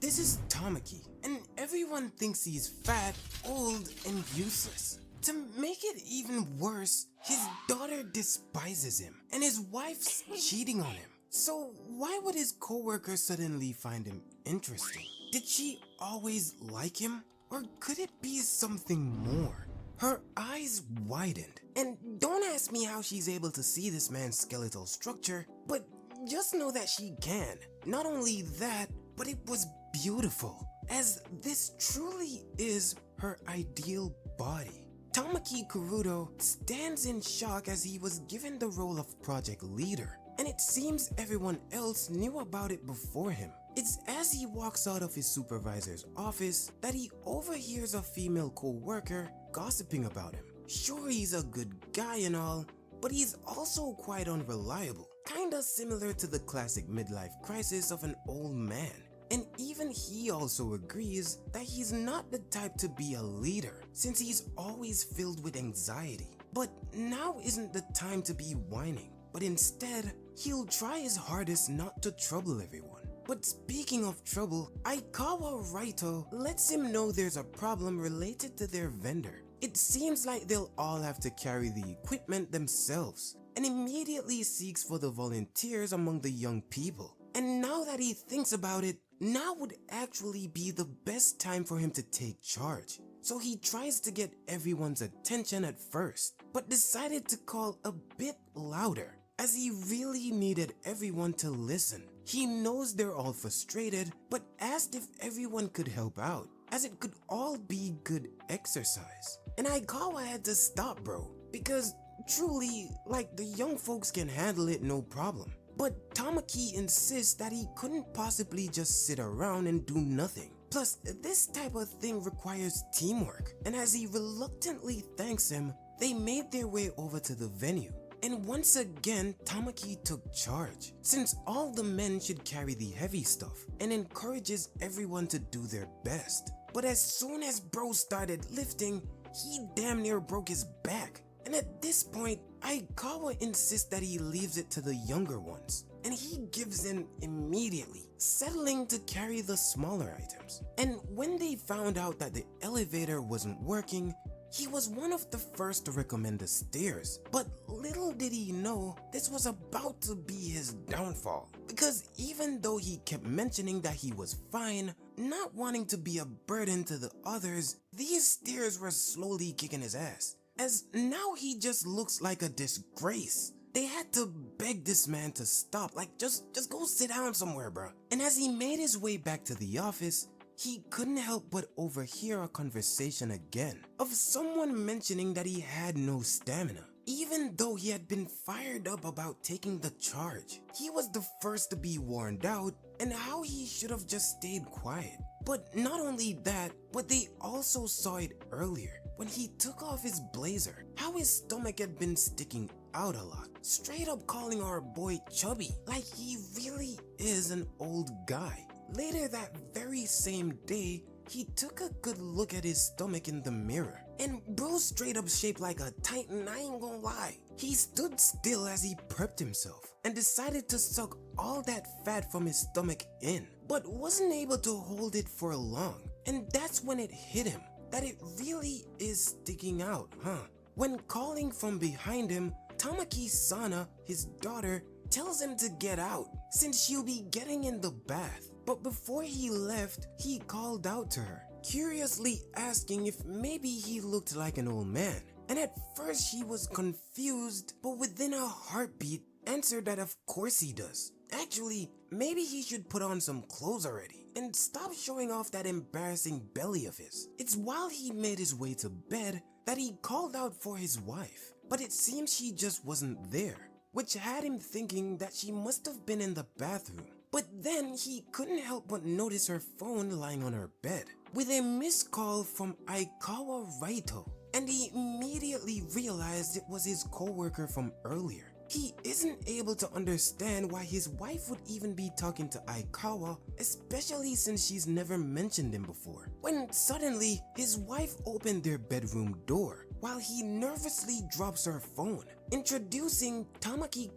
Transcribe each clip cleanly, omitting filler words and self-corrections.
This is Tomaki, and everyone thinks he's fat, old, and useless. To make it even worse, his daughter despises him, and his wife's cheating on him. So why would his coworker suddenly find him interesting? Did she always like him? Or could it be something more? Her eyes widened, and don't ask me how she's able to see this man's skeletal structure, but just know that she can. Not only that, but it was beautiful, as this truly is her ideal body. Tamaki Kurudo stands in shock as he was given the role of project leader, and it seems everyone else knew about it before him. It's as he walks out of his supervisor's office that he overhears a female co-worker gossiping about him. Sure, he's a good guy and all, but he's also quite unreliable, kinda similar to the classic midlife crisis of an old man. And even he also agrees that he's not the type to be a leader, since he's always filled with anxiety. But now isn't the time to be whining, but instead, he'll try his hardest not to trouble everyone. But speaking of trouble, Ayase Raito lets him know there's a problem related to their vendor. It seems like they'll all have to carry the equipment themselves, and immediately seeks for the volunteers among the young people. And now that he thinks about it, now would actually be the best time for him to take charge. So he tries to get everyone's attention at first, but decided to call a bit louder, as he really needed everyone to listen. He knows they're all frustrated, but asked if everyone could help out, as it could all be good exercise. And Ayase had to stop, bro, because truly, like, the young folks can handle it no problem. But Tamaki insists that he couldn't possibly just sit around and do nothing. Plus, this type of thing requires teamwork, and as he reluctantly thanks him, they made their way over to the venue. And once again, Tamaki took charge, since all the men should carry the heavy stuff, and encourages everyone to do their best. But as soon as bro started lifting, he damn near broke his back. And at this point, Ayase insists that he leaves it to the younger ones, and he gives in immediately, settling to carry the smaller items. And when they found out that the elevator wasn't working, he was one of the first to recommend the stairs. But little did he know this was about to be his downfall, because even though he kept mentioning that he was fine, not wanting to be a burden to the others, these stairs were slowly kicking his ass, as now he just looks like a disgrace. They had to beg this man to stop, like just go sit down somewhere, bruh. And as he made his way back to the office, he couldn't help but overhear a conversation again of someone mentioning that he had no stamina, even though he had been fired up about taking the charge. He was the first to be warned out, and how he should have just stayed quiet. But not only that, but they also saw it earlier when he took off his blazer, how his stomach had been sticking out a lot, straight up calling our boy chubby, like he really is an old guy. Later that very same day, he took a good look at his stomach in the mirror, and bro straight up shaped like a titan, I ain't gonna lie. He stood still as he prepped himself, and decided to suck all that fat from his stomach in, but wasn't able to hold it for long. And that's when it hit him, that it really is sticking out, huh? When calling from behind him, Tamaki Sana, his daughter, tells him to get out, since she'll be getting in the bath. But before he left, he called out to her, curiously asking if maybe he looked like an old man. And at first she was confused, but within a heartbeat answered that of course he does. Actually, maybe he should put on some clothes already and stop showing off that embarrassing belly of his. It's while he made his way to bed that he called out for his wife, but it seems she just wasn't there, which had him thinking that she must have been in the bathroom. But then he couldn't help but notice her phone lying on her bed, with a missed call from Ayase Raito, and he immediately realized it was his co-worker from earlier. He isn't able to understand why his wife would even be talking to Ayase, especially since she's never mentioned him before, when suddenly his wife opened their bedroom door while he nervously drops her phone, introducing Tamaki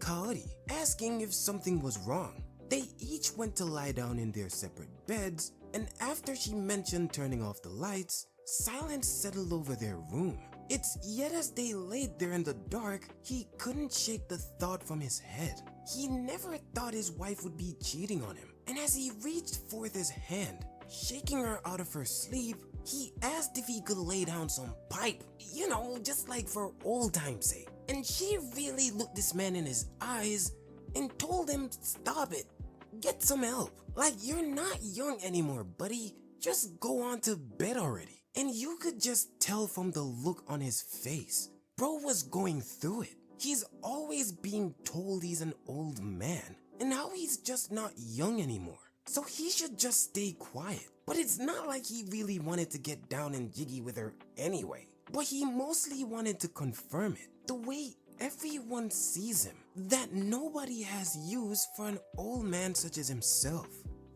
asking if something was wrong. They each went to lie down in their separate beds, and after she mentioned turning off the lights, silence settled over their room. It's yet as they laid there in the dark, he couldn't shake the thought from his head. He never thought his wife would be cheating on him, and as he reached forth his hand, shaking her out of her sleep, he asked if he could lay down some pipe, just like for old time's sake. And she really looked this man in his eyes and told him, stop it, get some help. Like, you're not young anymore, buddy. Just go on to bed already. And you could just tell from the look on his face. Bro was going through it. He's always being told he's an old man, and now he's just not young anymore. So he should just stay quiet. But it's not like he really wanted to get down and jiggy with her anyway. But he mostly wanted to confirm it, the way everyone sees him, that nobody has use for an old man such as himself.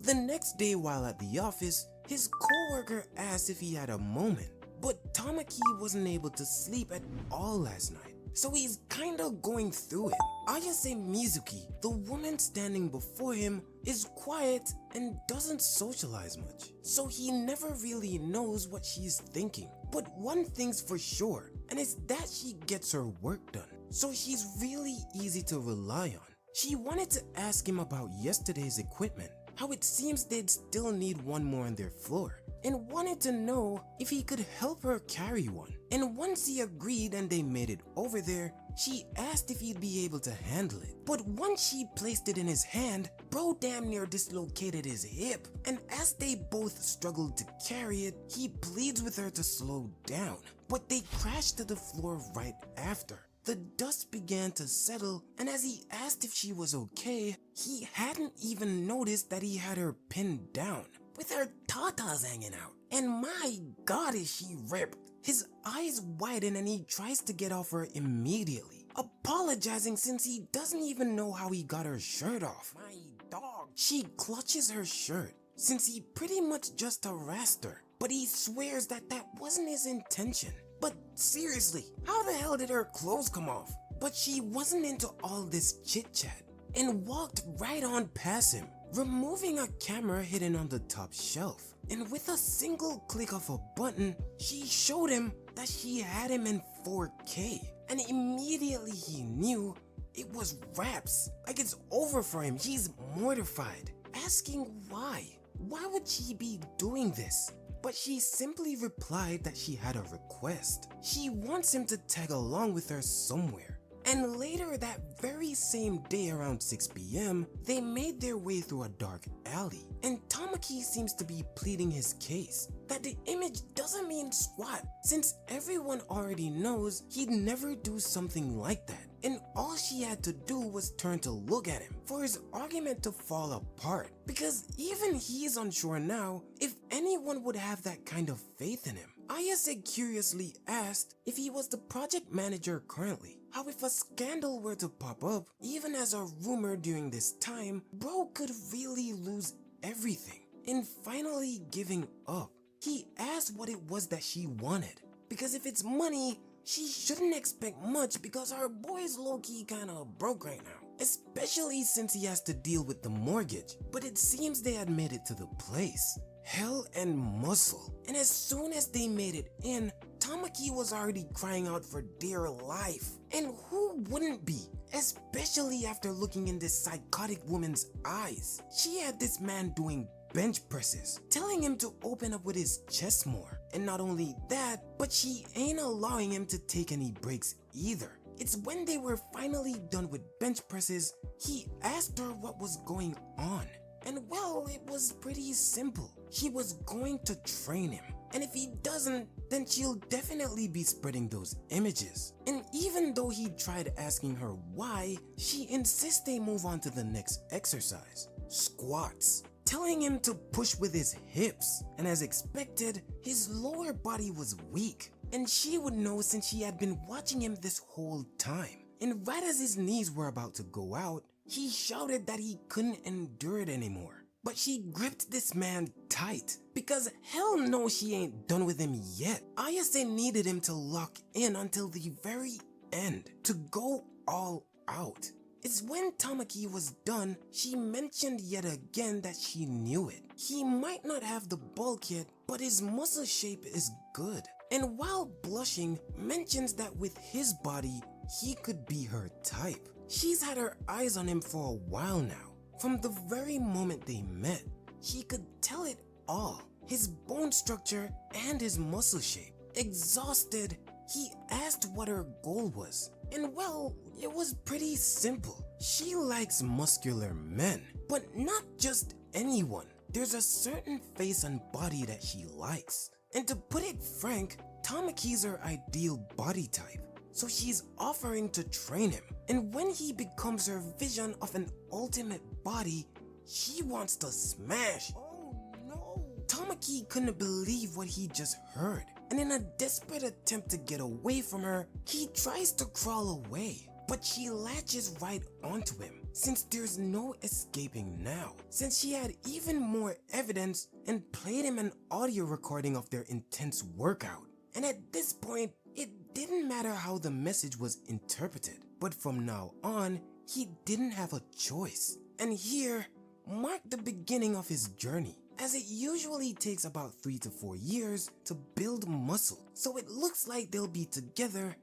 The next day while at the office, his co-worker asked if he had a moment, but Tamaki wasn't able to sleep at all last night, so he's kinda going through it. Ayase Mizuki, the woman standing before him, is quiet and doesn't socialize much, so he never really knows what she's thinking. But one thing's for sure, and it's that she gets her work done, so she's really easy to rely on. She wanted to ask him about yesterday's equipment, how it seems they'd still need one more on their floor, and wanted to know if he could help her carry one. And once he agreed and they made it over there, she asked if he'd be able to handle it. But once she placed it in his hand, bro damn near dislocated his hip, and as they both struggled to carry it, he pleads with her to slow down, but they crashed to the floor right after. The dust began to settle, and as he asked if she was okay, he hadn't even noticed that he had her pinned down, with her tatas hanging out. And my god, is she ripped. His eyes widen and he tries to get off her immediately, apologizing since he doesn't even know how he got her shirt off. My dog. She clutches her shirt, since he pretty much just harassed her, but he swears that that wasn't his intention. But seriously, how the hell did her clothes come off? But she wasn't into all this chit-chat and walked right on past him, removing a camera hidden on the top shelf. And with a single click of a button, she showed him that she had him in 4K. And immediately he knew it was wraps. Like, it's over for him. He's mortified, asking why. Why would she be doing this? But she simply replied that she had a request. She wants him to tag along with her somewhere. And later that very same day around 6 p.m, they made their way through a dark alley. And Tamaki seems to be pleading his case, that the image doesn't mean squat, since everyone already knows he'd never do something like that. And all she had to do was turn to look at him for his argument to fall apart, because even he's unsure now if anyone would have that kind of faith in him. Ayase curiously asked if he was the project manager currently, how if a scandal were to pop up, even as a rumor during this time, bro could really lose everything. And finally giving up, he asked what it was that she wanted, because if it's money, she shouldn't expect much because her boy's low-key kinda broke right now, especially since he has to deal with the mortgage. But it seems they had made it to the place. Hell and muscle. And as soon as they made it in, Tamaki was already crying out for dear life. And who wouldn't be? Especially after looking in this psychotic woman's eyes. She had this man doing bench presses, telling him to open up with his chest more. And not only that, but she ain't allowing him to take any breaks either. It's when they were finally done with bench presses, he asked her what was going on. And well, it was pretty simple. She was going to train him. And if he doesn't, then she'll definitely be spreading those images. And even though he tried asking her why, she insists they move on to the next exercise, squats, telling him to push with his hips. And as expected, his lower body was weak. And she would know since she had been watching him this whole time. And right as his knees were about to go out, he shouted that he couldn't endure it anymore. But she gripped this man tight, because hell no, she ain't done with him yet. Ayase needed him to lock in until the very end, to go all out. It's when Tamaki was done, she mentioned yet again that she knew it. he might not have the bulk yet, but his muscle shape is good. And while blushing, mentions that with his body, he could be her type. She's had her eyes on him for a while now. From the very moment they met, she could tell it all. His bone structure and his muscle shape. Exhausted, he asked what her goal was. And well, it was pretty simple. She likes muscular men, but not just anyone. There's a certain face and body that she likes. And to put it frank, Tamaki's her ideal body type. So she's offering to train him. And when he becomes her vision of an ultimate body, she wants to smash. Oh no! Tamaki couldn't believe what he just heard. And in a desperate attempt to get away from her, he tries to crawl away. But she latches right onto him, since there's no escaping now. Since she had even more evidence and played him an audio recording of their intense workout. And at this point, it didn't matter how the message was interpreted. But from now on, he didn't have a choice. And here marked the beginning of his journey, as it usually takes about 3 to 4 years to build muscle. So it looks like they'll be together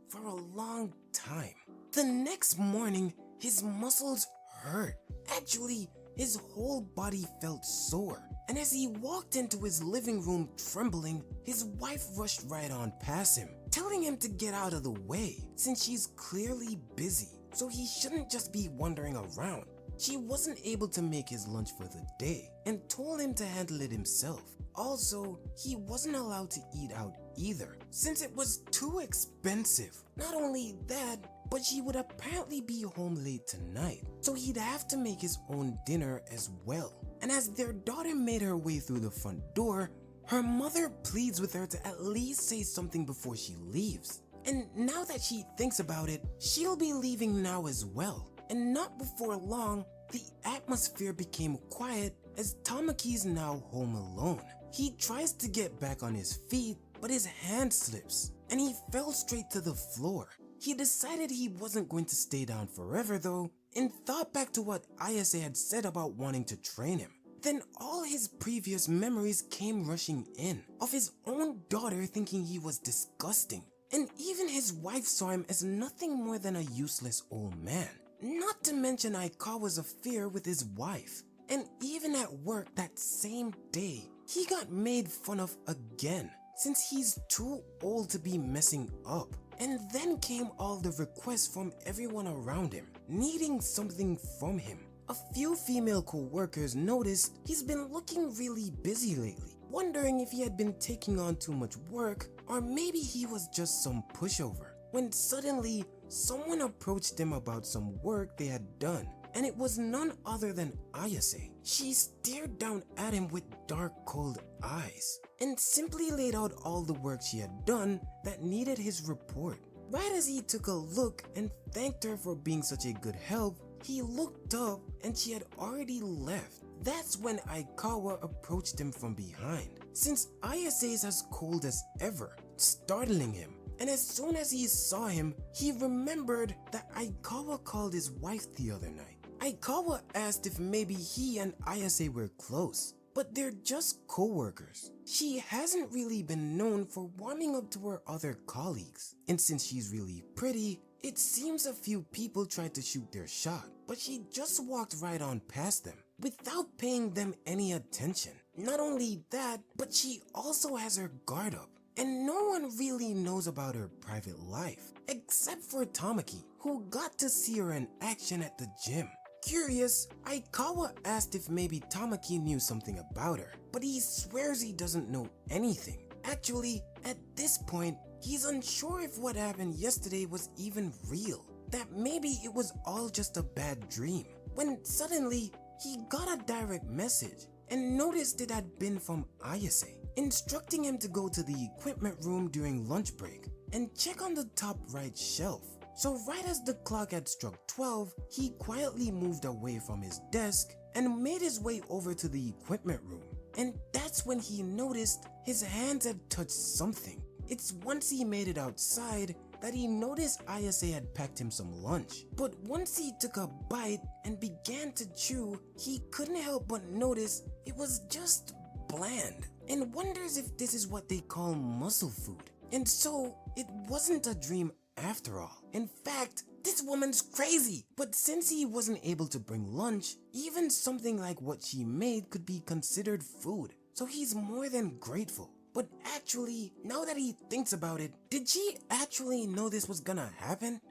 for a long time. The next morning, his muscles hurt. Actually, his whole body felt sore. And as he walked into his living room trembling, his wife rushed right on past him, telling him to get out of the way since she's clearly busy, so he shouldn't just be wandering around. She wasn't able to make his lunch for the day and told him to handle it himself. Also, he wasn't allowed to eat out either since it was too expensive. Not only that, but she would apparently be home late tonight, so he'd have to make his own dinner as well. And as their daughter made her way through the front door, her mother pleads with her to at least say something before she leaves. And now that she thinks about it, she'll be leaving now as well. And not before long, the atmosphere became quiet as Tamaki's now home alone. He tries to get back on his feet, but his hand slips, and he fell straight to the floor. He decided he wasn't going to stay down forever though, and thought back to what Ayase had said about wanting to train him. Then all his previous memories came rushing in, of his own daughter thinking he was disgusting. And even his wife saw him as nothing more than a useless old man. Not to mention Aikawa's affair with his wife. And even at work that same day, he got made fun of again, since he's too old to be messing up. And then came all the requests from everyone around him, needing something from him. A few female co-workers noticed he's been looking really busy lately, wondering if he had been taking on too much work or maybe he was just some pushover. When suddenly, someone approached him about some work they had done, and it was none other than Ayase. She stared down at him with dark, cold eyes, and simply laid out all the work she had done that needed his report. Right as he took a look and thanked her for being such a good help, he looked up and she had already left. That's when Aikawa approached him from behind, since Ayase is as cold as ever, startling him. And as soon as he saw him, he remembered that Aikawa called his wife the other night. Aikawa asked if maybe he and Ayase were close, but they're just co-workers. She hasn't really been known for warming up to her other colleagues, and since she's really pretty, it seems a few people tried to shoot their shot, but she just walked right on past them without paying them any attention. Not only that, but she also has her guard up. And no one really knows about her private life, except for Tomaki, who got to see her in action at the gym. Curious, Aikawa asked if maybe Tamaki knew something about her, but he swears he doesn't know anything. Actually, at this point, he's unsure if what happened yesterday was even real, that maybe it was all just a bad dream. When suddenly, he got a direct message and noticed it had been from Ayase, instructing him to go to the equipment room during lunch break and check on the top right shelf. So right as the clock had struck 12, he quietly moved away from his desk and made his way over to the equipment room. And that's when he noticed his hands had touched something. It's once he made it outside that he noticed Ayase had packed him some lunch. But once he took a bite and began to chew, he couldn't help but notice it was just bland, and wonders if this is what they call muscle food. And so, it wasn't a dream after all. In fact, this woman's crazy! But since he wasn't able to bring lunch, even something like what she made could be considered food. So he's more than grateful. But actually, now that he thinks about it, did she actually know this was gonna happen?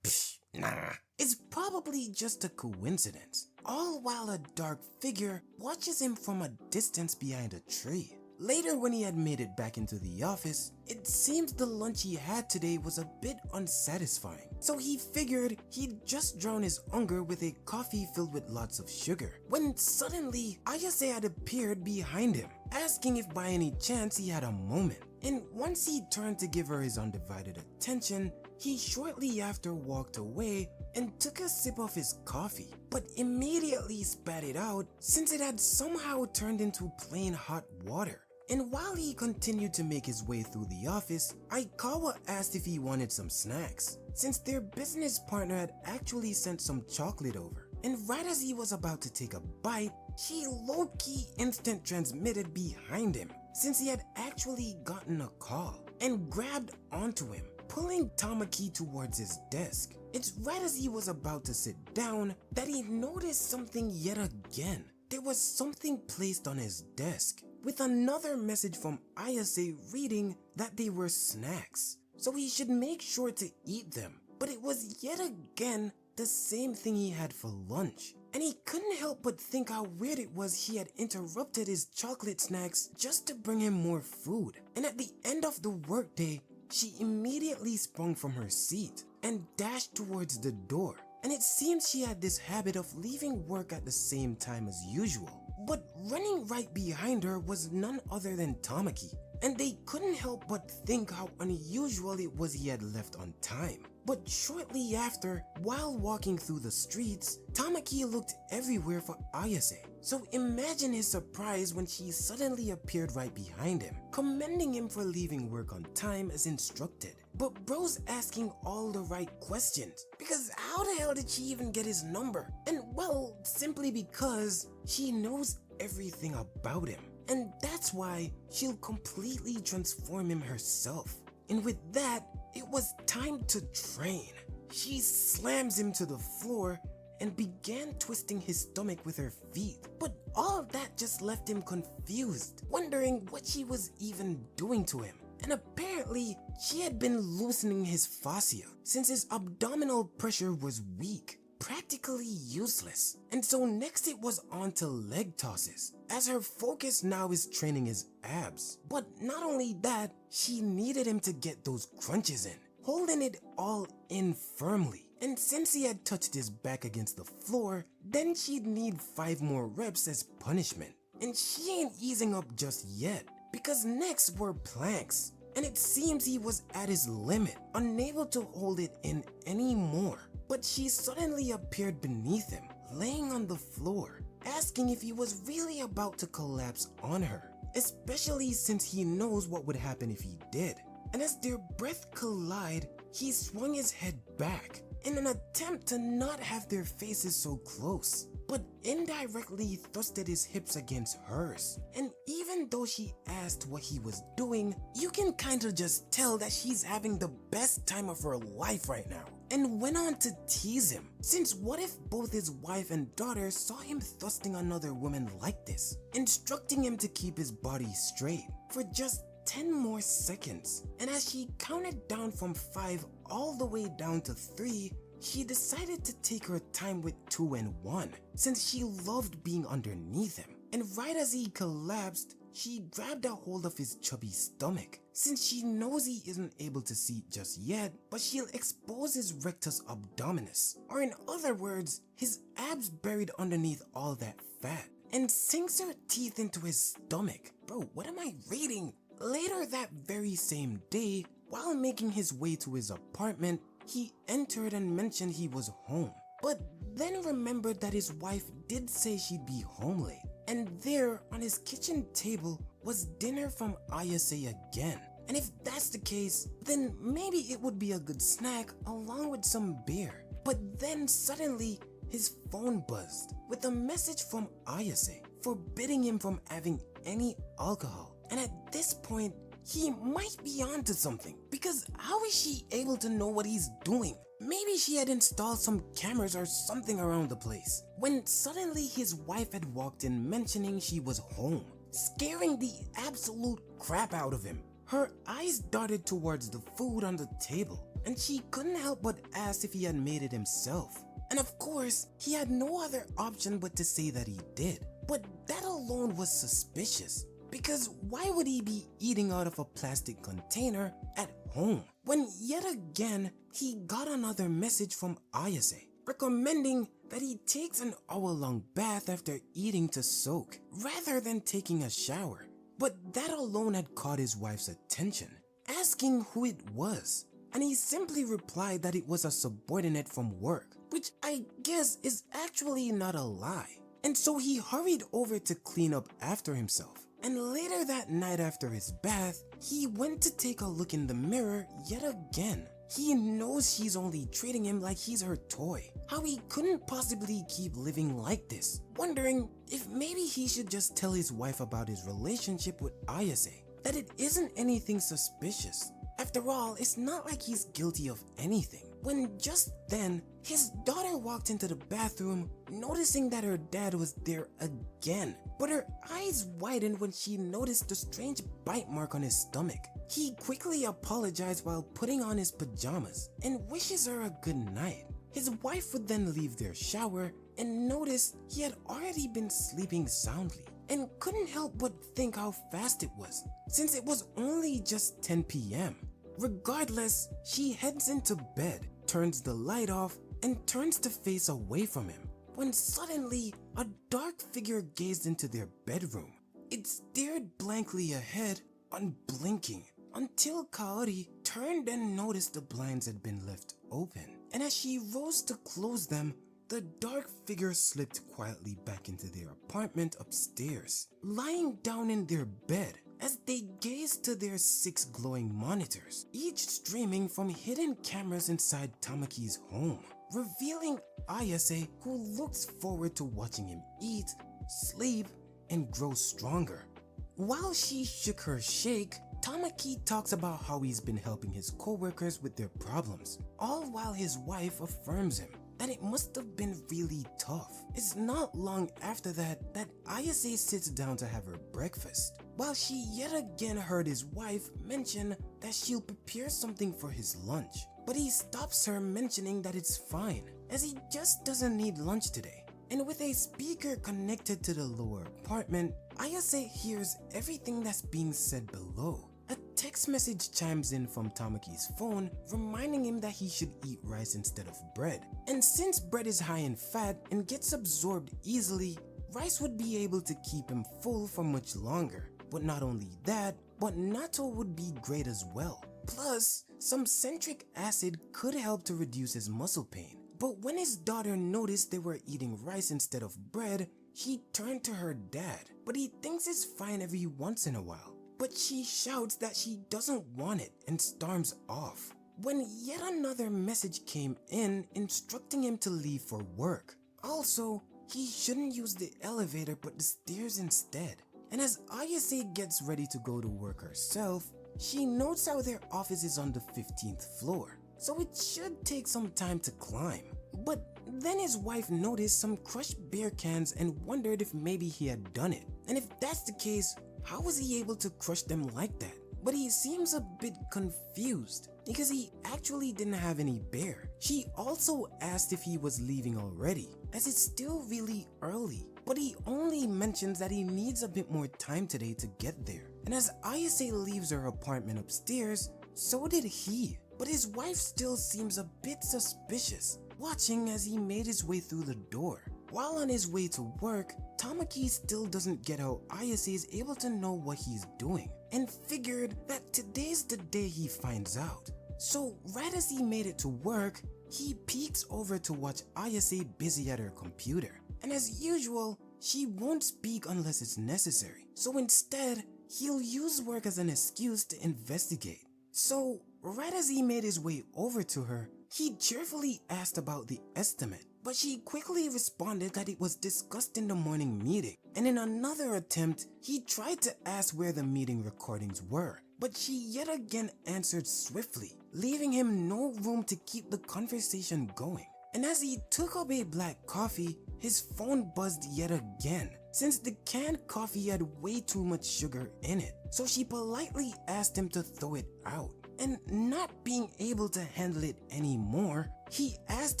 Psh, nah. It's probably just a coincidence. All while a dark figure watches him from a distance behind a tree. Later, when he had made it back into the office, it seems the lunch he had today was a bit unsatisfying. So he figured he'd just drown his hunger with a coffee filled with lots of sugar. When suddenly, Ayase had appeared behind him, asking if by any chance he had a moment. And once he turned to give her his undivided attention, he shortly after walked away and took a sip of his coffee, but immediately spat it out since it had somehow turned into plain hot water. And while he continued to make his way through the office, Aikawa asked if he wanted some snacks, since their business partner had actually sent some chocolate over. And right as he was about to take a bite, she low-key instant transmitted behind him, since he had actually gotten a call, and grabbed onto him, pulling Tamaki towards his desk. It's right as he was about to sit down that he noticed something yet again. There was something placed on his desk, with another message from Ayase reading that they were snacks, so he should make sure to eat them. But it was yet again the same thing he had for lunch, and he couldn't help but think how weird it was he had interrupted his chocolate snacks just to bring him more food. And at the end of the workday, she immediately sprung from her seat and dashed towards the door. And it seems she had this habit of leaving work at the same time as usual. But running right behind her was none other than Tomaki, and they couldn't help but think how unusual it was he had left on time. But shortly after, while walking through the streets, Tamaki looked everywhere for Ayase. So imagine his surprise when she suddenly appeared right behind him, commending him for leaving work on time as instructed. But bro's asking all the right questions, because how the hell did she even get his number? And well, simply because she knows everything about him. And that's why she'll completely transform him herself. And with that, it was time to train. She slams him to the floor and began twisting his stomach with her feet. But all of that just left him confused, wondering what she was even doing to him. And apparently, she had been loosening his fascia since his abdominal pressure was weak, practically useless. And so next it was on to leg tosses, as her focus now is training his abs. But not only that, she needed him to get those crunches in, holding it all in firmly. And since he had touched his back against the floor, then she'd need 5 more reps as punishment. And she ain't easing up just yet, because next were planks. And it seems he was at his limit, unable to hold it in anymore. But she suddenly appeared beneath him, laying on the floor, asking if he was really about to collapse on her, especially since he knows what would happen if he did. And as their breath collide, he swung his head back in an attempt to not have their faces so close, but indirectly thrusted his hips against hers. And even though she asked what he was doing, you can kinda just tell that she's having the best time of her life right now, and went on to tease him, since what if both his wife and daughter saw him thrusting another woman like this, instructing him to keep his body straight for just 10 more seconds. And as she counted down from 5 all the way down to 3, she decided to take her time with 2 and 1, since she loved being underneath him. And right as he collapsed, she grabbed a hold of his chubby stomach, since she knows he isn't able to see it just yet, but she'll expose his rectus abdominis, or in other words, his abs buried underneath all that fat, and sinks her teeth into his stomach. Bro, what am I reading? Later that very same day, while making his way to his apartment, he entered and mentioned he was home, but then remembered that his wife did say she'd be home late. And there on his kitchen table was dinner from Ayase again. And if that's the case, then maybe it would be a good snack along with some beer. But then suddenly, his phone buzzed with a message from Ayase forbidding him from having any alcohol. And at this point, he might be onto something, because how is she able to know what he's doing? Maybe she had installed some cameras or something around the place, when suddenly his wife had walked in mentioning she was home, scaring the absolute crap out of him. Her eyes darted towards the food on the table, and she couldn't help but ask if he had made it himself. And of course, he had no other option but to say that he did. But that alone was suspicious, because why would he be eating out of a plastic container at home? When yet again, he got another message from Ayase, recommending that he takes an hour-long bath after eating to soak, rather than taking a shower. But that alone had caught his wife's attention, asking who it was, and he simply replied that it was a subordinate from work, which I guess is actually not a lie. And so he hurried over to clean up after himself. And later that night after his bath, he went to take a look in the mirror yet again. He knows she's only treating him like he's her toy. How he couldn't possibly keep living like this, wondering if maybe he should just tell his wife about his relationship with Ayase, that it isn't anything suspicious. After all, it's not like he's guilty of anything. When just then, his daughter walked into the bathroom, noticing that her dad was there again. But her eyes widened when she noticed the strange bite mark on his stomach. He quickly apologized while putting on his pajamas and wishes her a good night. His wife would then leave their shower and notice he had already been sleeping soundly, and couldn't help but think how fast it was, since it was only just 10 p.m. Regardless, she heads into bed, turns the light off, and turns to face away from him, when suddenly a dark figure gazed into their bedroom. It stared blankly ahead, unblinking, until Kaori turned and noticed the blinds had been left open. And as she rose to close them, the dark figure slipped quietly back into their apartment upstairs, lying down in their bed as they gazed to their 6 glowing monitors, each streaming from hidden cameras inside Tamaki's home, revealing Ayase, who looks forward to watching him eat, sleep, and grow stronger. While she shook her shake, Tamaki talks about how he's been helping his co-workers with their problems, all while his wife affirms him that it must have been really tough. It's not long after that Ayase sits down to have her breakfast, while she yet again heard his wife mention that she'll prepare something for his lunch. But he stops her, mentioning that it's fine, as he just doesn't need lunch today. And with a speaker connected to the lower apartment, Ayase hears everything that's being said below. A text message chimes in from Tamaki's phone, reminding him that he should eat rice instead of bread. And since bread is high in fat and gets absorbed easily, rice would be able to keep him full for much longer. But not only that, but natto would be great as well. Plus, some citric acid could help to reduce his muscle pain. But when his daughter noticed they were eating rice instead of bread, she turned to her dad, but he thinks it's fine every once in a while. But she shouts that she doesn't want it and storms off, when yet another message came in instructing him to leave for work. Also, he shouldn't use the elevator but the stairs instead. And as Ayase gets ready to go to work herself, she notes how their office is on the 15th floor, so it should take some time to climb. But then his wife noticed some crushed beer cans and wondered if maybe he had done it. And if that's the case, how was he able to crush them like that? But he seems a bit confused, because he actually didn't have any beer. She also asked if he was leaving already, as it's still really early, but he only mentions that he needs a bit more time today to get there. And as Ayase leaves her apartment upstairs, so did he. But his wife still seems a bit suspicious, watching as he made his way through the door. While on his way to work, Tamaki still doesn't get how Ayase is able to know what he's doing, and figured that today's the day he finds out. So right as he made it to work, he peeks over to watch Ayase busy at her computer. And as usual, she won't speak unless it's necessary. So instead, he'll use work as an excuse to investigate. So, right as he made his way over to her, he cheerfully asked about the estimate, but she quickly responded that it was discussed in the morning meeting. And in another attempt, he tried to ask where the meeting recordings were, but she yet again answered swiftly, leaving him no room to keep the conversation going. And as he took up a black coffee, his phone buzzed yet again, since the canned coffee had way too much sugar in it. So she politely asked him to throw it out. And not being able to handle it anymore, he asked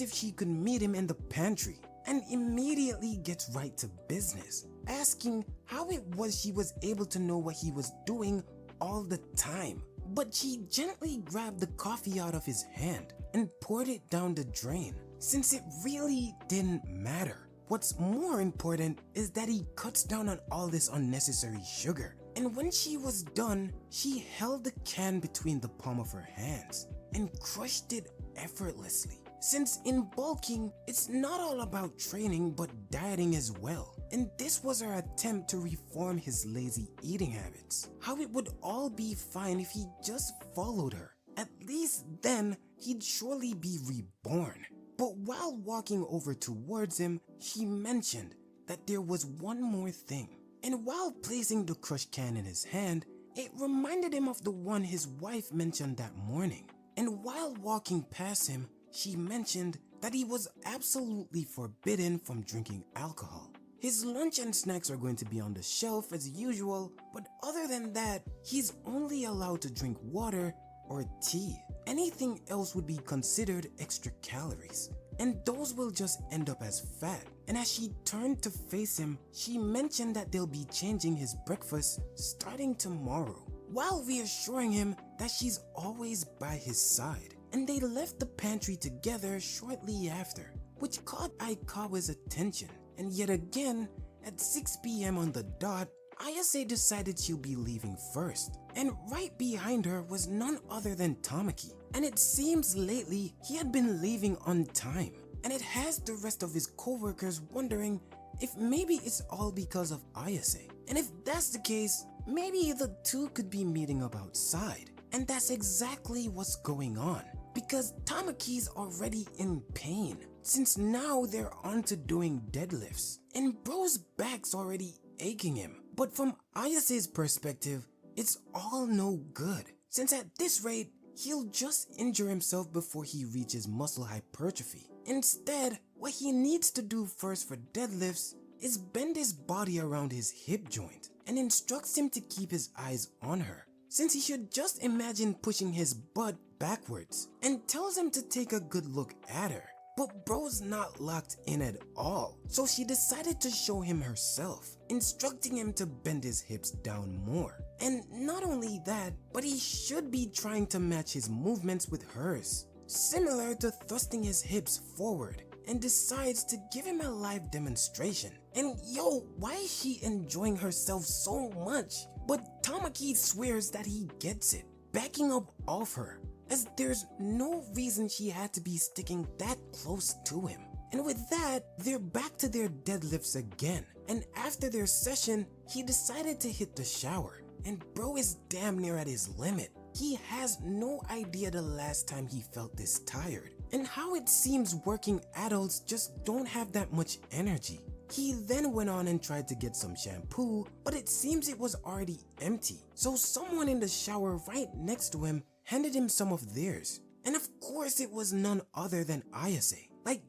if she could meet him in the pantry, and immediately gets right to business, asking how it was she was able to know what he was doing all the time. But she gently grabbed the coffee out of his hand and poured it down the drain, since it really didn't matter. What's more important is that he cuts down on all this unnecessary sugar. And when she was done, she held the can between the palm of her hands and crushed it effortlessly. Since in bulking, it's not all about training but dieting as well. And this was her attempt to reform his lazy eating habits. How it would all be fine if he just followed her. At least then, he'd surely be reborn. But while walking over towards him, she mentioned that there was one more thing. And while placing the crushed can in his hand, it reminded him of the one his wife mentioned that morning. And while walking past him, she mentioned that he was absolutely forbidden from drinking alcohol. His lunch and snacks are going to be on the shelf as usual, but other than that, he's only allowed to drink water or tea. Anything else would be considered extra calories, and those will just end up as fat. And as she turned to face him, she mentioned that they'll be changing his breakfast starting tomorrow, while reassuring him that she's always by his side. And they left the pantry together shortly after, which caught Aikawa's attention. And yet again, at 6 p.m. on the dot, Ayase decided she'll be leaving first. And right behind her was none other than Tamaki. And it seems lately he had been leaving on time. And it has the rest of his co-workers wondering if maybe it's all because of Ayase. And if that's the case, maybe the two could be meeting up outside. And that's exactly what's going on, because Tamaki's already in pain, since now they're on to doing deadlifts. And bro's back's already aching him. But from Ayase's perspective, it's all no good, since at this rate, he'll just injure himself before he reaches muscle hypertrophy. Instead, what he needs to do first for deadlifts is bend his body around his hip joint, and instructs him to keep his eyes on her, since he should just imagine pushing his butt backwards, and tells him to take a good look at her. But bro's not locked in at all, so she decided to show him herself, instructing him to bend his hips down more. And not only that, but he should be trying to match his movements with hers, similar to thrusting his hips forward, and decides to give him a live demonstration. And yo, why is she enjoying herself so much? But Tamaki swears that he gets it, backing up off her, as there's no reason she had to be sticking that close to him. And with that, they're back to their deadlifts again. And after their session, he decided to hit the shower. And bro is damn near at his limit. He has no idea the last time he felt this tired, and how it seems working adults just don't have that much energy. He then went on and tried to get some shampoo, but it seems it was already empty. So someone in the shower right next to him handed him some of theirs. And of course it was none other than Ayase. Like,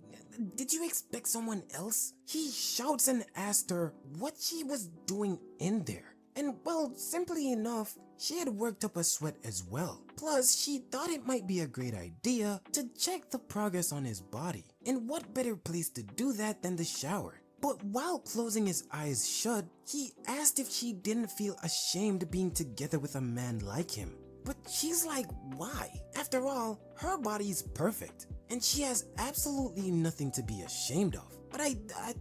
did you expect someone else? He shouts and asked her what she was doing in there. And well, simply enough, she had worked up a sweat as well. Plus, she thought it might be a great idea to check the progress on his body. And what better place to do that than the shower? But while closing his eyes shut, he asked if she didn't feel ashamed being together with a man like him. But she's like, why? After all, her body's perfect, and she has absolutely nothing to be ashamed of. But I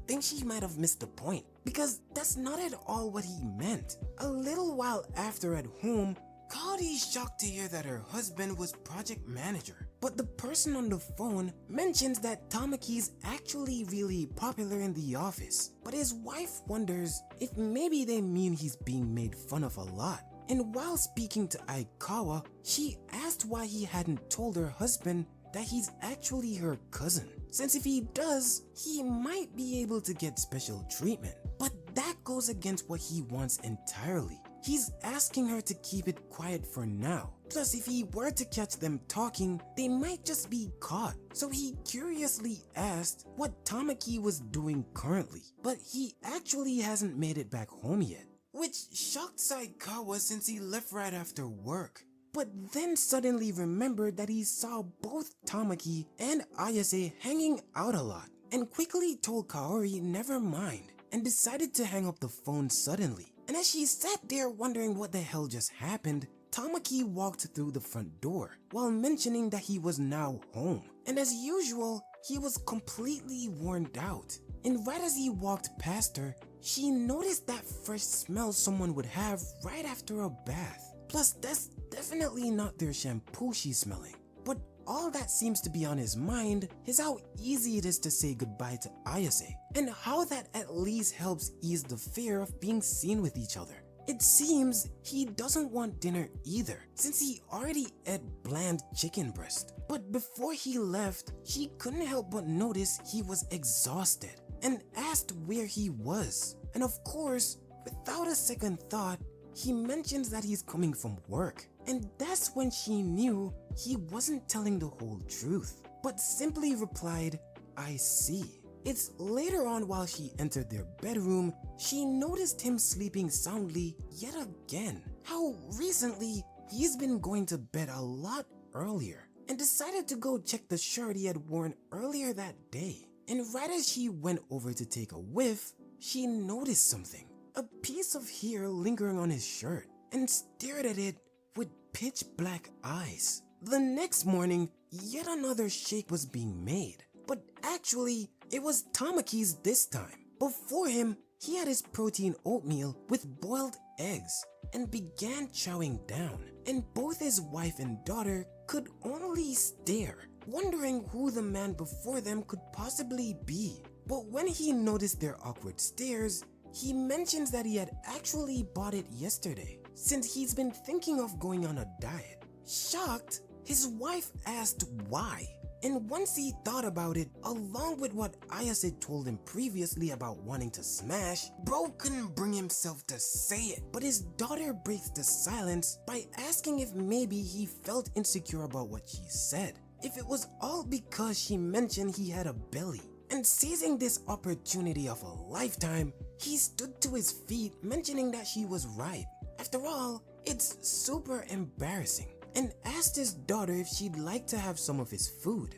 think she might have missed the point, because that's not at all what he meant. A little while after at home, Kaori's shocked to hear that her husband was project manager, But the person on the phone mentions that Tamaki's actually really popular in the office, but his wife wonders if maybe they mean he's being made fun of a lot. And while speaking to Aikawa, she asked why he hadn't told her husband that he's actually her cousin, since if he does, he might be able to get special treatment. But that goes against what he wants entirely. He's asking her to keep it quiet for now. Plus, if he were to catch them talking, they might just be caught. So he curiously asked what Tamaki was doing currently, but he actually hasn't made it back home yet, which shocked Saikawa since he left right after work. But then suddenly remembered that he saw both Tamaki and Ayase hanging out a lot, and quickly told Kaori never mind, and decided to hang up the phone suddenly. And as she sat there wondering what the hell just happened, Tamaki walked through the front door while mentioning that he was now home. And as usual, he was completely worn out. And right as he walked past her, she noticed that fresh smell someone would have right after a bath. Plus, that's definitely not their shampoo she's smelling. But all that seems to be on his mind is how easy it is to say goodbye to Ayase, and how that at least helps ease the fear of being seen with each other. It seems he doesn't want dinner either, since he already ate bland chicken breast. But before he left, she couldn't help but notice he was exhausted, and asked where he was. And of course, without a second thought, he mentions that he's coming from work. And that's when she knew he wasn't telling the whole truth, but simply replied, "I see." It's later on while she entered their bedroom, she noticed him sleeping soundly yet again. How recently he's been going to bed a lot earlier, and decided to go check the shirt he had worn earlier that day. And right as she went over to take a whiff, she noticed something. A piece of hair lingering on his shirt, and stared at it with pitch black eyes. The next morning, yet another shake was being made, but actually, it was Tamaki's this time. Before him, he had his protein oatmeal with boiled eggs, and began chowing down, and both his wife and daughter could only stare, wondering who the man before them could possibly be. But when he noticed their awkward stares, he mentions that he had actually bought it yesterday, since he's been thinking of going on a diet. Shocked, his wife asked why, and once he thought about it, along with what Ayase told him previously about wanting to smash, bro couldn't bring himself to say it. But his daughter breaks the silence by asking if maybe he felt insecure about what she said, if it was all because she mentioned he had a belly. And seizing this opportunity of a lifetime, he stood to his feet, mentioning that she was right. After all, it's super embarrassing, and asked his daughter if she'd like to have some of his food,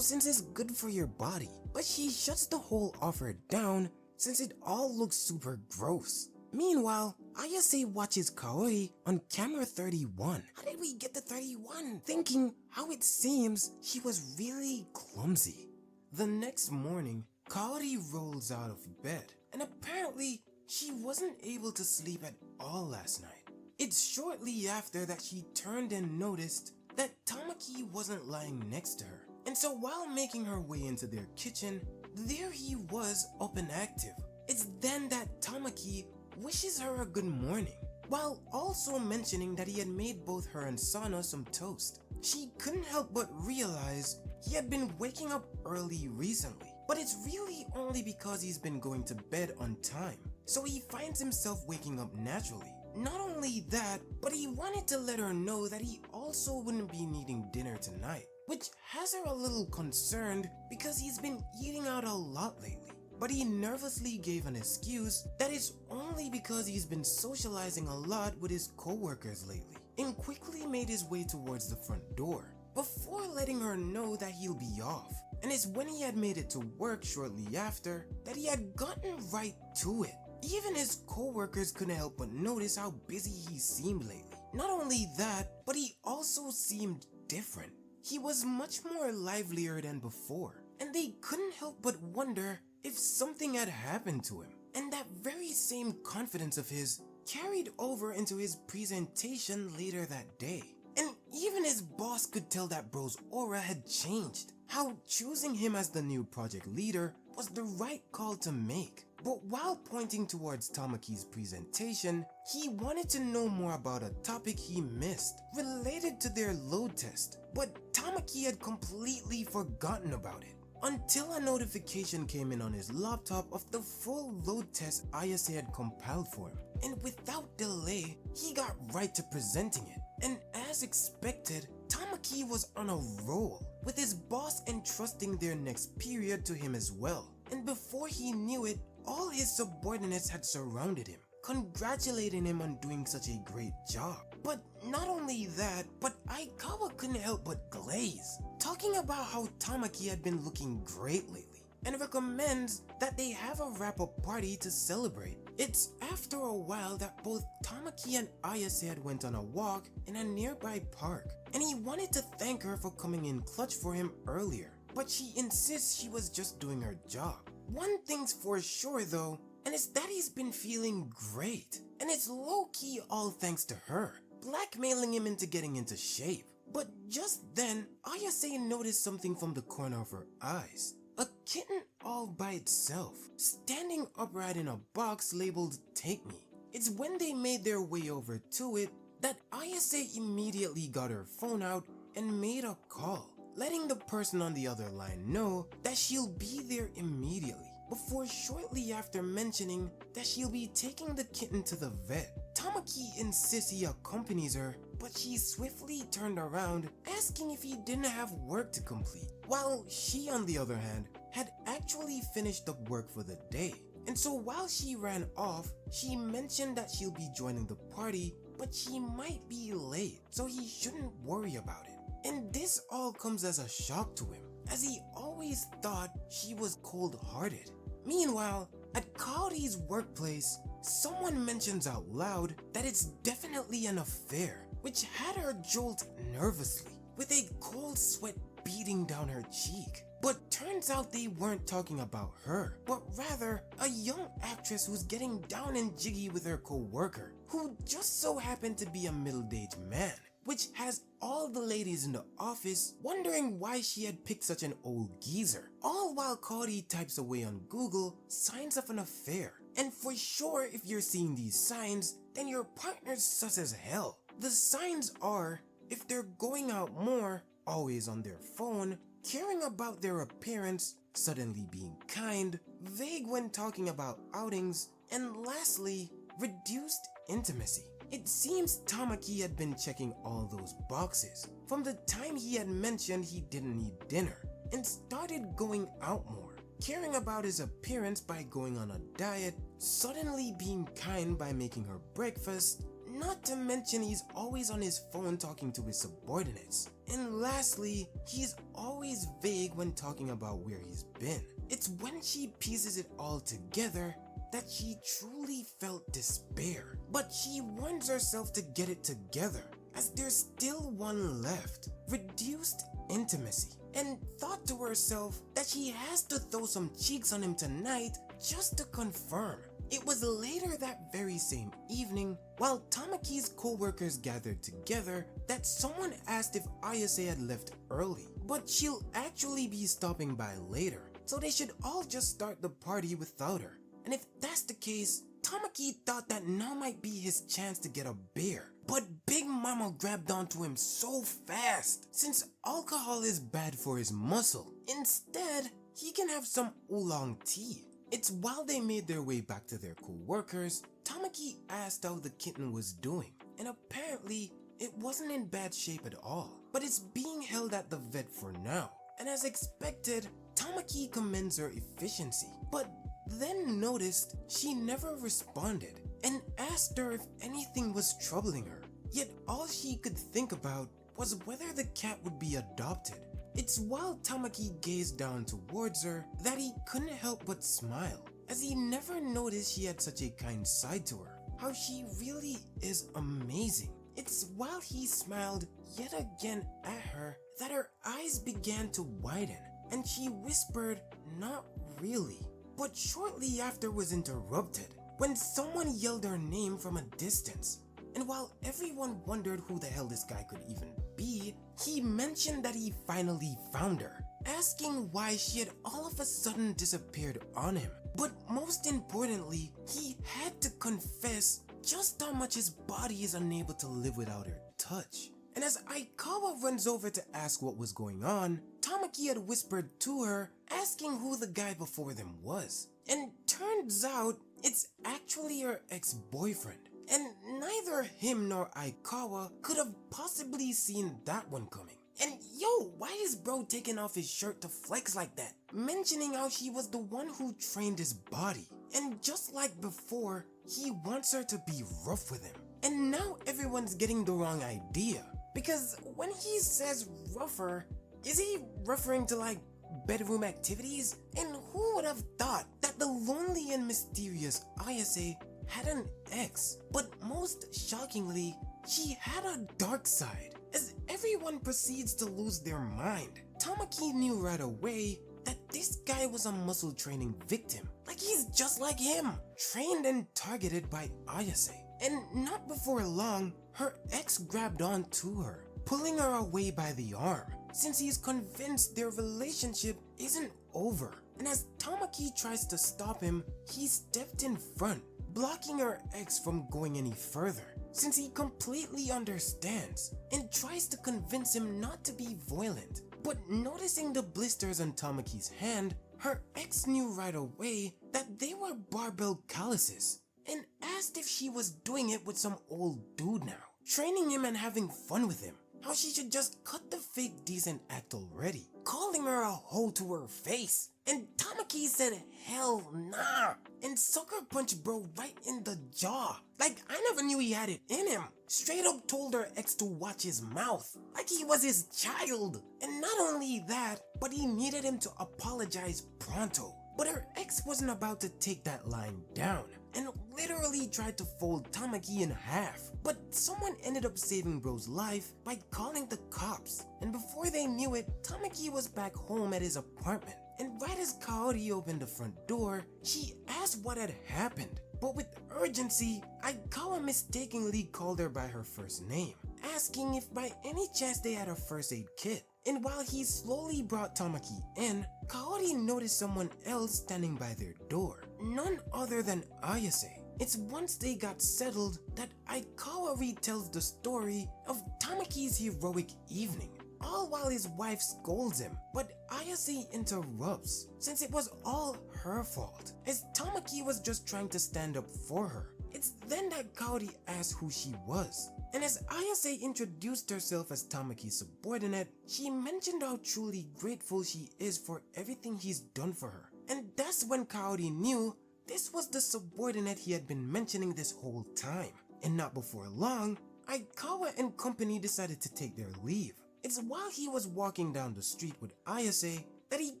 since it's good for your body. But she shuts the whole offer down since it all looks super gross. Meanwhile, Ayase watches Kaori on camera 31. How did we get to 31? Thinking how it seems she was really clumsy. The next morning, Kaori rolls out of bed, and apparently she wasn't able to sleep at all last night. It's shortly after that she turned and noticed that Tamaki wasn't lying next to her. And so while making her way into their kitchen, there he was up and active. It's then that Tamaki wishes her a good morning, while also mentioning that he had made both her and Sana some toast. She couldn't help but realize he had been waking up early recently, but it's really only because he's been going to bed on time, so he finds himself waking up naturally. Not only that, but he wanted to let her know that he also wouldn't be needing dinner tonight, which has her a little concerned because he's been eating out a lot lately. But he nervously gave an excuse that it's only because he's been socializing a lot with his co-workers lately, and quickly made his way towards the front door, before letting her know that he'll be off. And it's when he had made it to work shortly after that he had gotten right to it. Even his co-workers couldn't help but notice how busy he seemed lately. Not only that, but he also seemed different. He was much more livelier than before, and they couldn't help but wonder if something had happened to him. And that very same confidence of his carried over into his presentation later that day. And even his boss could tell that bro's aura had changed. How choosing him as the new project leader was the right call to make. But while pointing towards Tamaki's presentation, he wanted to know more about a topic he missed, related to their load test. But Tamaki had completely forgotten about it, until a notification came in on his laptop of the full load test Ayase had compiled for him. And without delay, he got right to presenting it. And as expected, Tamaki was on a roll, with his boss entrusting their next period to him as well. And before he knew it, all his subordinates had surrounded him, congratulating him on doing such a great job. But not only that, but Aikawa couldn't help but glaze, talking about how Tamaki had been looking great lately, and recommends that they have a wrap-up party to celebrate. It's after a while that both Tamaki and Ayase had went on a walk in a nearby park, and he wanted to thank her for coming in clutch for him earlier, but she insists she was just doing her job. One thing's for sure though, and it's that he's been feeling great, and it's low-key all thanks to her, blackmailing him into getting into shape. But just then, Ayase noticed something from the corner of her eyes. A kitten all by itself, standing upright in a box labeled "Take Me." It's when they made their way over to it that Ayase immediately got her phone out and made a call, letting the person on the other line know that she'll be there immediately, before shortly after mentioning that she'll be taking the kitten to the vet. Tamaki insists he accompanies her, but she swiftly turned around, asking if he didn't have work to complete, while she, on the other hand, had actually finished up work for the day. And so while she ran off, she mentioned that she'll be joining the party, but she might be late, so he shouldn't worry about it. And this all comes as a shock to him, as he always thought she was cold-hearted. Meanwhile, at Kaori's workplace, someone mentions out loud that it's definitely an affair, which had her jolt nervously, with a cold sweat beating down her cheek. But turns out they weren't talking about her, but rather a young actress who's getting down and jiggy with her co-worker, who just so happened to be a middle-aged man, which has all the ladies in the office wondering why she had picked such an old geezer, all while Kaori types away on Google signs of an affair. And for sure, if you're seeing these signs, then your partner's sus as hell. The signs are, if they're going out more, always on their phone, caring about their appearance, suddenly being kind, vague when talking about outings, and lastly, reduced intimacy. It seems Tamaki had been checking all those boxes from the time he had mentioned he didn't need dinner and started going out more, caring about his appearance by going on a diet, suddenly being kind by making her breakfast, not to mention he's always on his phone talking to his subordinates. And lastly, he's always vague when talking about where he's been. It's when she pieces it all together that she truly felt despair. But she warns herself to get it together, as there's still one left, reduced intimacy, and thought to herself that she has to throw some cheeks on him tonight just to confirm. It was later that very same evening, while Tamaki's co-workers gathered together, that someone asked if Ayase had left early, but she'll actually be stopping by later, so they should all just start the party without her. And if that's the case, Tamaki thought that now might be his chance to get a beer. But Big Mama grabbed onto him so fast, since alcohol is bad for his muscle. Instead, he can have some oolong tea. It's while they made their way back to their co-workers, Tamaki asked how the kitten was doing, and apparently it wasn't in bad shape at all, but it's being held at the vet for now. And as expected, Tamaki commends her efficiency, but then noticed she never responded and asked her if anything was troubling her. Yet all she could think about was whether the cat would be adopted. It's while Tamaki gazed down towards her that he couldn't help but smile, as he never noticed she had such a kind side to her, how she really is amazing. It's while he smiled yet again at her that her eyes began to widen, and she whispered, "Not really." But shortly after was interrupted when someone yelled her name from a distance, and while everyone wondered who the hell this guy could even be, he mentioned that he finally found her, asking why she had all of a sudden disappeared on him. But most importantly, he had to confess just how much his body is unable to live without her touch. And as Aikawa runs over to ask what was going on, Tamaki had whispered to her, asking who the guy before them was. And turns out, it's actually her ex-boyfriend. And neither him nor Aikawa could have possibly seen that one coming. And yo, why is bro taking off his shirt to flex like that? Mentioning how she was the one who trained his body. And just like before, he wants her to be rough with him. And now everyone's getting the wrong idea. Because when he says rougher, is he referring to like bedroom activities? And who would have thought that the lonely and mysterious Ayase had an ex? But most shockingly, she had a dark side. As everyone proceeds to lose their mind, Tamaki knew right away that this guy was a muscle training victim. Like he's just like him, trained and targeted by Ayase. And not before long, her ex grabbed on to her, pulling her away by the arm, since he's convinced their relationship isn't over. And as Tamaki tries to stop him, he stepped in front, blocking her ex from going any further, since he completely understands and tries to convince him not to be violent. But noticing the blisters on Tamaki's hand, her ex knew right away that they were barbell calluses and asked if she was doing it with some old dude now, training him and having fun with him. How she should just cut the fake decent act already, calling her a hoe to her face. And Tamaki said hell nah and sucker punched bro right in the jaw. Like I never knew he had it in him. Straight up told her ex to watch his mouth, like he was his child. And not only that, but he needed him to apologize pronto. But her ex wasn't about to take that line down and literally tried to fold Tamaki in half. But someone ended up saving bro's life by calling the cops. And before they knew it, Tamaki was back home at his apartment. And right as Kaori opened the front door, she asked what had happened. But with urgency, Aikawa mistakenly called her by her first name, asking if by any chance they had a first aid kit. And while he slowly brought Tamaki in, Kaori noticed someone else standing by their door, none other than Ayase. It's once they got settled that Aikawa retells the story of Tamaki's heroic evening, all while his wife scolds him. But Ayase interrupts, since it was all her fault, as Tamaki was just trying to stand up for her. It's then that Kaori asked who she was, and as Ayase introduced herself as Tamaki's subordinate, she mentioned how truly grateful she is for everything he's done for her. And that's when Kaori knew this was the subordinate he had been mentioning this whole time. And not before long, Aikawa and company decided to take their leave. It's while he was walking down the street with Ayase that he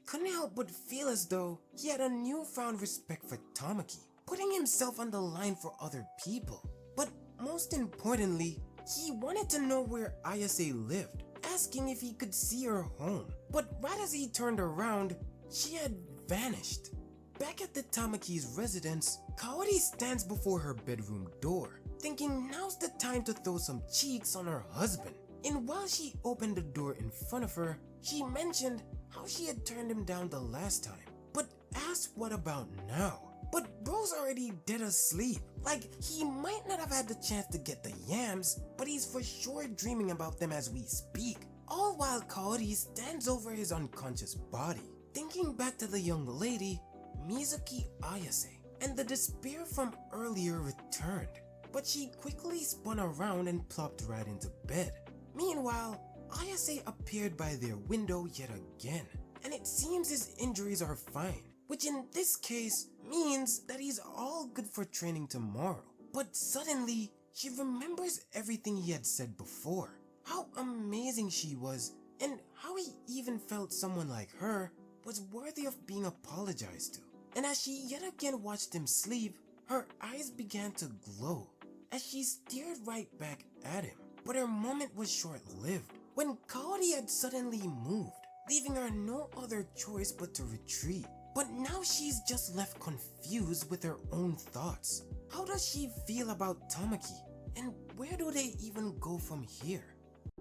couldn't help but feel as though he had a newfound respect for Tamaki, putting himself on the line for other people. But most importantly, he wanted to know where Ayase lived, asking if he could see her home. But right as he turned around, she had vanished. Back at the Tamaki's residence, Kaori stands before her bedroom door, thinking now's the time to throw some cheeks on her husband. And while she opened the door in front of her, she mentioned how she had turned him down the last time, but asked what about now. But bro's already dead asleep. Like, he might not have had the chance to get the yams, but he's for sure dreaming about them as we speak. All while Kaori stands over his unconscious body, thinking back to the young lady, Mizuki Ayase, and the despair from earlier returned. But she quickly spun around and plopped right into bed. Meanwhile, Ayase appeared by their window yet again, and it seems his injuries are fine, which in this case means that he's all good for training tomorrow. But suddenly, she remembers everything he had said before, how amazing she was, and how he even felt someone like her was worthy of being apologized to. And as she yet again watched him sleep, her eyes began to glow as she stared right back at him. But her moment was short-lived, when Kaori had suddenly moved, leaving her no other choice but to retreat. But now she's just left confused with her own thoughts. How does she feel about Tamaki? And where do they even go from here?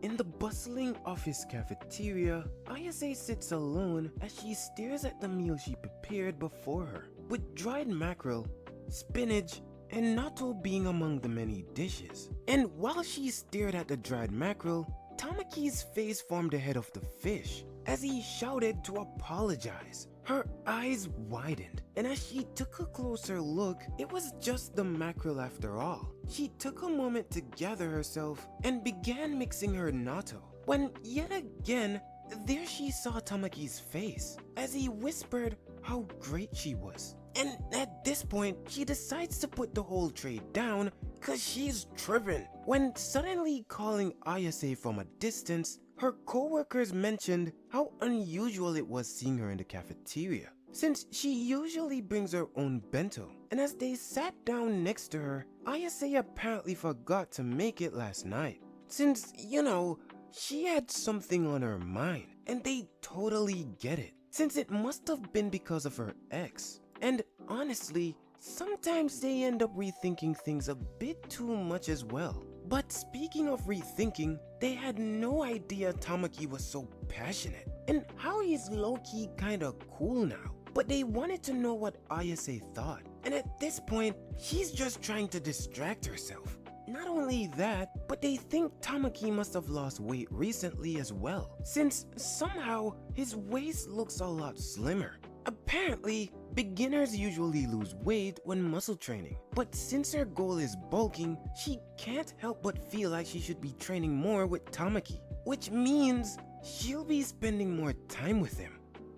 In the bustling office cafeteria, Ayase sits alone as she stares at the meal she prepared before her, with dried mackerel, spinach, and natto being among the many dishes. And while she stared at the dried mackerel, Tamaki's face formed ahead of the fish as he shouted to apologize. Her eyes widened, and as she took a closer look, it was just the mackerel after all. She took a moment to gather herself and began mixing her natto, when yet again, there she saw Tamaki's face as he whispered how great she was. And at this point, she decides to put the whole tray down cause she's tripping, when suddenly calling Ayase from a distance, her co-workers mentioned how unusual it was seeing her in the cafeteria, since she usually brings her own bento. And as they sat down next to her, Ayase apparently forgot to make it last night, since, you know, she had something on her mind, and they totally get it, since it must have been because of her ex. And honestly, sometimes they end up rethinking things a bit too much as well. But speaking of rethinking, they had no idea Tamaki was so passionate, and how he's low-key kinda cool now. But they wanted to know what Ayase thought, and at this point, she's just trying to distract herself. Not only that, but they think Tamaki must have lost weight recently as well, since somehow his waist looks a lot slimmer. Apparently, beginners usually lose weight when muscle training, but since her goal is bulking, she can't help but feel like she should be training more with Tamaki, which means she'll be spending more time with him,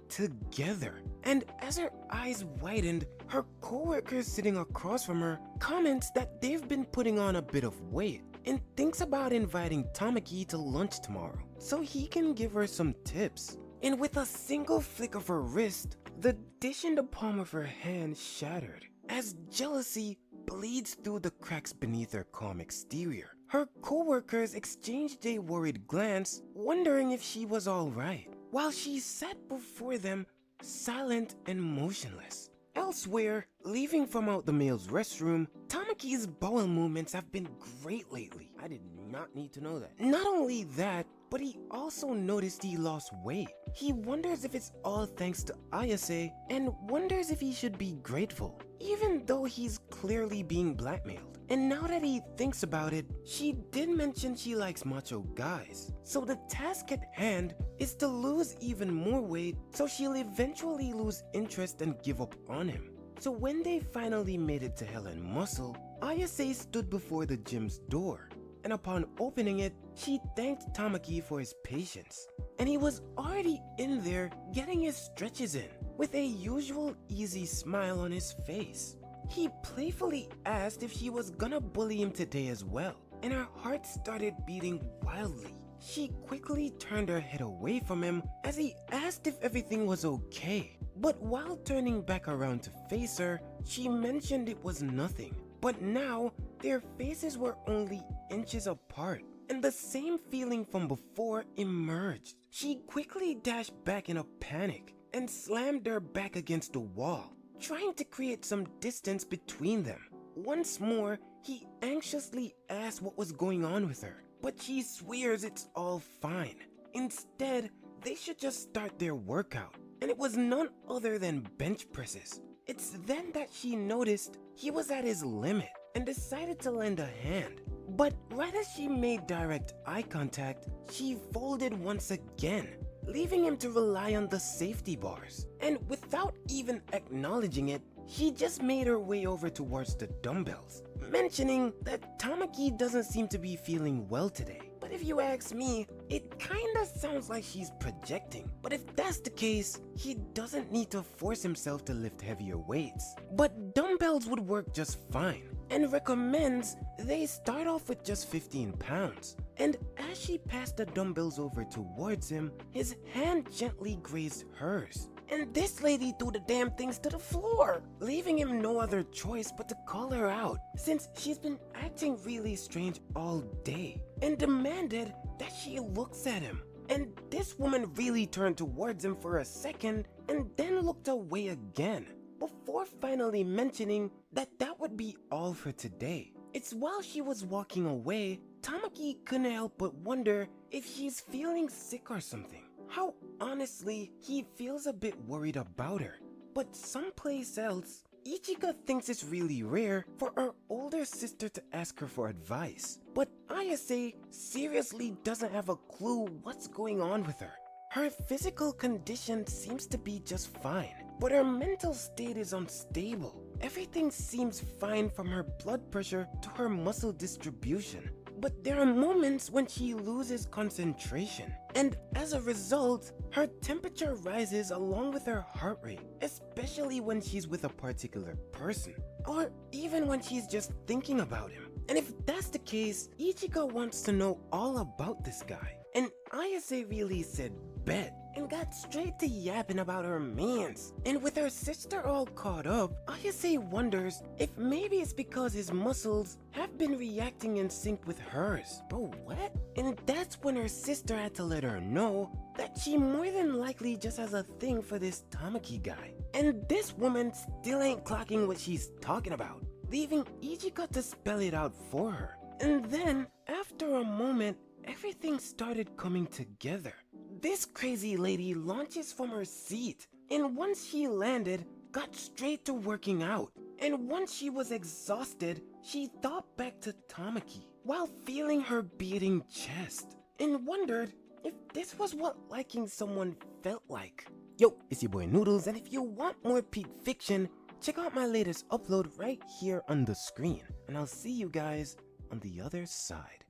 together. And as her eyes widened, her co-worker sitting across from her comments that they've been putting on a bit of weight and thinks about inviting Tamaki to lunch tomorrow so he can give her some tips. And with a single flick of her wrist, the dish in the palm of her hand shattered as jealousy bleeds through the cracks beneath her calm exterior. Her co-workers exchanged a worried glance, wondering if she was alright, while she sat before them, silent and motionless. Elsewhere, leaving from out the male's restroom, Tamaki's bowel movements have been great lately. I did not need to know that. Not only that, but he also noticed he lost weight. He wonders if it's all thanks to Ayase and wonders if he should be grateful, even though he's clearly being blackmailed. And now that he thinks about it, she did mention she likes macho guys. So the task at hand is to lose even more weight so she'll eventually lose interest and give up on him. So when they finally made it to Hell and Muscle, Ayase stood before the gym's door, and upon opening it, she thanked Tamaki for his patience. And he was already in there getting his stretches in, with a usual easy smile on his face. He playfully asked if she was gonna bully him today as well, and her heart started beating wildly. She quickly turned her head away from him as he asked if everything was okay. But while turning back around to face her, she mentioned it was nothing. But now, their faces were only inches apart, and the same feeling from before emerged. She quickly dashed back in a panic and slammed her back against the wall, trying to create some distance between them. Once more, he anxiously asked what was going on with her, but she swears it's all fine. Instead, they should just start their workout, and it was none other than bench presses. It's then that she noticed he was at his limit and decided to lend a hand. But right as she made direct eye contact, she folded once again, leaving him to rely on the safety bars. And without even acknowledging it, she just made her way over towards the dumbbells, mentioning that Tamaki doesn't seem to be feeling well today. But if you ask me, it kinda sounds like she's projecting. But if that's the case, he doesn't need to force himself to lift heavier weights. But dumbbells would work just fine, and recommends they start off with just 15 pounds. And as she passed the dumbbells over towards him, his hand gently grazed hers. And this lady threw the damn things to the floor, leaving him no other choice but to call her out, since she's been acting really strange all day, and demanded that she looks at him. And this woman really turned towards him for a second and then looked away again, before finally mentioning that that would be all for today. It's while she was walking away, Tamaki couldn't help but wonder if he's feeling sick or something. How honestly, he feels a bit worried about her. But someplace else, Ichika thinks it's really rare for her older sister to ask her for advice. But Ayase seriously doesn't have a clue what's going on with her. Her physical condition seems to be just fine, but her mental state is unstable. Everything seems fine from her blood pressure to her muscle distribution. But there are moments when she loses concentration, and as a result, her temperature rises along with her heart rate, especially when she's with a particular person, or even when she's just thinking about him. And if that's the case, Ichika wants to know all about this guy. And Ayase really said bet and got straight to yapping about her mans. And with her sister all caught up, Ayase wonders if maybe it's because his muscles have been reacting in sync with hers. Bro, what? And that's when her sister had to let her know that she more than likely just has a thing for this Tamaki guy. And this woman still ain't clocking what she's talking about, leaving Ichika to spell it out for her. And then, after a moment, everything started coming together. This crazy lady launches from her seat, and once she landed, got straight to working out. And once she was exhausted, she thought back to Tamaki while feeling her beating chest, and wondered if this was what liking someone felt like. Yo, it's your boy Noodles, and if you want more peak fiction, check out my latest upload right here on the screen, and I'll see you guys on the other side.